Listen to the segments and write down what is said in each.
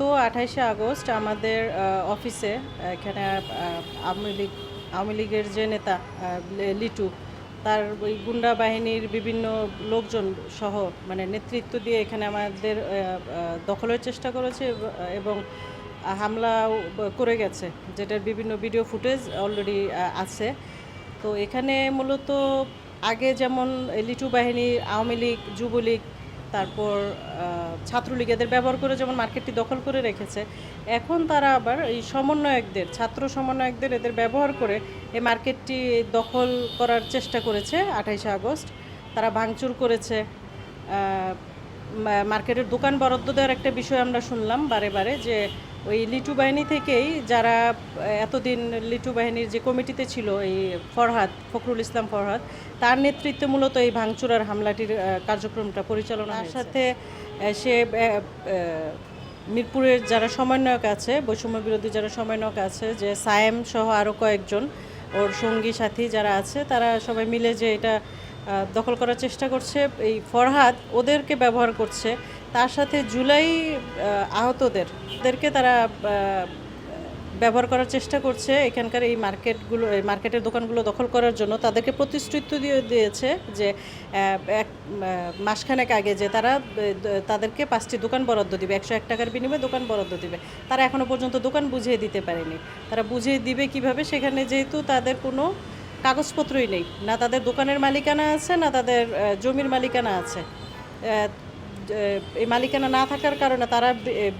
28শে August আমাদের অফিসে এখানে আওয়ামী লীগের যে নেতা লিটু তার ওই গুন্ডা বাহিনীর বিভিন্ন লোকজন সহ মানে নেতৃত্ব দিয়ে এখানে আমাদের দখলের চেষ্টা করেছে এবং হামলাও করে গেছে, যেটার বিভিন্ন ভিডিও ফুটেজ অলরেডি আছে। তো এখানে মূলত আগে যেমন লিটু বাহিনী, আওয়ামী লীগ, যুবলীগ, তারপর ছাত্রলীগ এদের ব্যবহার করে যেমন মার্কেটটি দখল করে রেখেছে, এখন তারা আবার এই সমন্বয়কদের, ছাত্র সমন্বয়কদের এদের ব্যবহার করে এই মার্কেটটি দখল করার চেষ্টা করেছে। 28শে আগস্ট তারা ভাঙচুর করেছে, মার্কেটের দোকান বরাদ্দ দেওয়ার একটা বিষয় আমরা শুনলাম বারে বারে, যে ওই লিটু বাহিনী থেকেই যারা এতদিন লিটু বাহিনীর যে কমিটিতে ছিল এই ফখরুল ইসলাম ফরহাদ, তার নেতৃত্বে মূলত এই ভাঙচুর আর হামলাটির কার্যক্রমটা পরিচালনা। তার সাথে সে মিরপুরের যারা সমন্বয়ক আছে, বৈষম্য বিরোধী যারা সমন্বয়ক আছে, যে সায়েম সহ আরও কয়েকজন ওর সঙ্গী সাথী যারা আছে, তারা সবাই মিলে যে এটা দখল করার চেষ্টা করছে। এই ফরহাদ ওদেরকে ব্যবহার করছে, তার সাথে জুলাই আহতদেরকে তারা ব্যবহার করার চেষ্টা করছে এখানকার এই মার্কেটের দোকানগুলো দখল করার জন্য। তাদেরকে প্রতিশ্রুতি দিয়েছে যে এক মাসখানেক আগে যে তারা তাদেরকে 5টি দোকান বরাদ্দ দিবে, 101 টাকার বিনিময়ে দোকান বরাদ্দ দিবে। তারা এখনও পর্যন্ত দোকান বুঝিয়ে দিতে পারেনি। তারা বুঝিয়ে দিবে কিভাবে, সেখানে যেহেতু তাদের কোনো কাগজপত্রই নেই, না তাদের দোকানের মালিকানা আছে, না তাদের জমির মালিকানা আছে। এই মালিকানা না থাকার কারণে তারা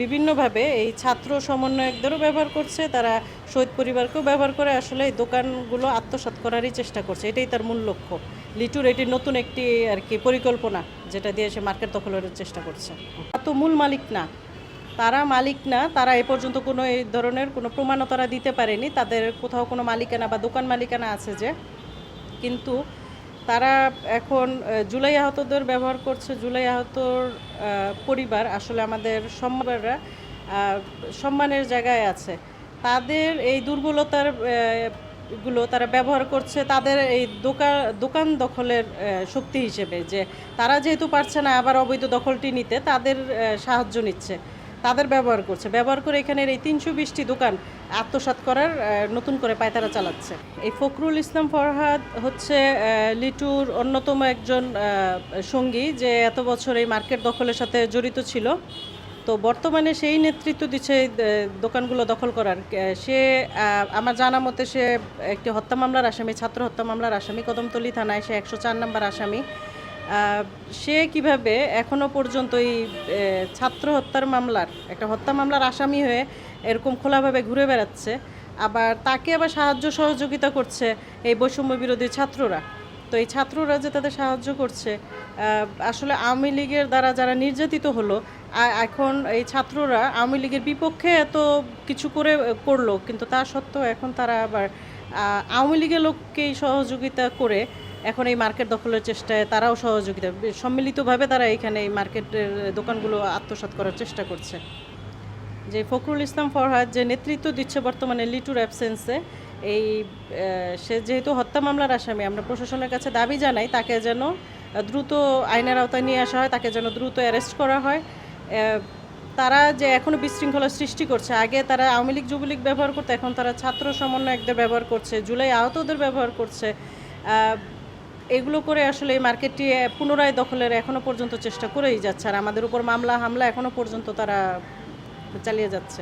বিভিন্নভাবে এই ছাত্র সমন্বয়কদেরও ব্যবহার করছে, তারা শহীদ পরিবারকেও ব্যবহার করে আসলে এই দোকানগুলো আত্মসাৎ করারই চেষ্টা করছে। এটাই তার মূল লক্ষ্য। লিটুর এটি নতুন একটি আর কি পরিকল্পনা, যেটা দিয়ে সে মার্কেট দখলের চেষ্টা করছে। তো মূল মালিক না, তারা মালিক না, তারা এ পর্যন্ত কোনো এই ধরনের কোনো প্রমাণও তারা দিতে পারেনি তাদের কোথাও কোনো মালিকানা বা দোকান মালিকানা আছে যে। কিন্তু তারা এখন জুলাই আহতদের ব্যবহার করছে। জুলাই আহতর পরিবার আসলে আমাদের সম্মানের জায়গায় আছে। তাদের এই দুর্বলতার গুলো তারা ব্যবহার করছে তাদের এই দোকান দখলের শক্তি হিসেবে, যে তারা যেহেতু পারছে না আবার অবৈধ দখলটি নিতে, তাদের সাহায্য নিচ্ছে, তাদের ব্যবহার করছে। ব্যবহার করে এখানের এই 320টি দোকান আত্মসাৎ করার নতুন করে পায়তারা চালাচ্ছে। এই ফখরুল ইসলাম ফরহাদ হচ্ছে লিটুর অন্যতম একজন সঙ্গী, যে এত বছর এই মার্কেট দখলের সাথে জড়িত ছিল। তো বর্তমানে সেই নেতৃত্ব দিচ্ছে দোকানগুলো দখল করার। সে আমার জানা মতে সে একটি হত্যা মামলার আসামি, ছাত্র হত্যা মামলার আসামি, কদমতলী থানায় সে 104 নম্বর আসামি। সে কিভাবে এখনও পর্যন্ত এই ছাত্র হত্যার মামলার একটা হত্যা মামলার আসামি হয়ে এরকম খোলাভাবে ঘুরে বেড়াচ্ছে, আবার তাকে আবার সাহায্য সহযোগিতা করছে এই বৈষম্য বিরোধী ছাত্ররা। তো এই ছাত্ররা যে তাদের সাহায্য করছে, আসলে আওয়ামী লীগের দ্বারা যারা নির্যাতিত হলো, এখন এই ছাত্ররা আওয়ামী লীগের বিপক্ষে এত কিছু করলো, কিন্তু তা সত্ত্বেও এখন তারা আবার আওয়ামী লীগের লোককেই সহযোগিতা করে এখন এই মার্কেট দখলের চেষ্টায় তারাও সহযোগিতা, সম্মিলিতভাবে তারা এখানে এই মার্কেটের দোকানগুলো আত্মসাৎ করার চেষ্টা করছে। যে ফখরুল ইসলাম ফরহাদ যে নেতৃত্ব দিচ্ছে বর্তমানে লিটুর অ্যাবসেন্সে, এই সে যেহেতু হত্যা মামলার আসামি, আমরা প্রশাসনের কাছে দাবি জানাই তাকে যেন দ্রুত আইনের আওতায় নিয়ে আসা হয়, তাকে যেন দ্রুত অ্যারেস্ট করা হয়। তারা যে এখনও বিশৃঙ্খলা সৃষ্টি করছে, আগে তারা আওয়ামী লীগ যুবলীগ ব্যবহার করতে, এখন তারা ছাত্র সমন্বয়কদের ব্যবহার করছে, জুলাই আহতদের ব্যবহার করছে। এগুলো করে আসলে এই মার্কেটটি পুনরায় দখলের এখনও পর্যন্ত চেষ্টা করেই যাচ্ছে, আর আমাদের উপর মামলা হামলা এখনও পর্যন্ত তারা চালিয়ে যাচ্ছে।